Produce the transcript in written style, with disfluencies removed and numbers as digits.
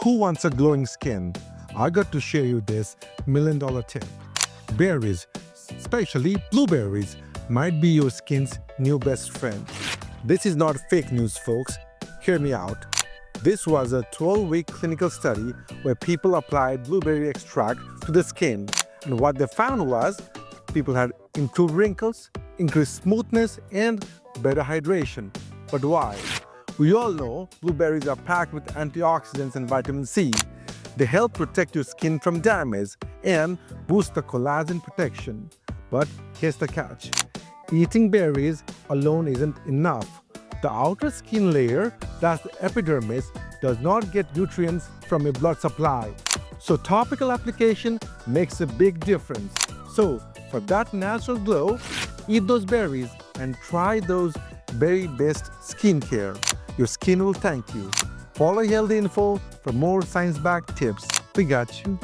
Who wants a glowing skin? I got to share you this $1,000,000 tip. Berries, especially blueberries, might be your skin's new best friend. This is not fake news, folks. Hear me out. This was a 12-week clinical study where people applied blueberry extract to the skin. And what they found was people had improved wrinkles, increased smoothness, and better hydration. But why? We all know blueberries are packed with antioxidants and vitamin C. They help protect your skin from damage and boost the collagen protection. But here's the catch. Eating berries alone isn't enough. The outer skin layer, that's the epidermis, does not get nutrients from your blood supply. So topical application makes a big difference. So for that natural glow, eat those berries and try those berry-based skincare. Your skin will thank you. Follow Healthy Info for more science-backed tips. We got you.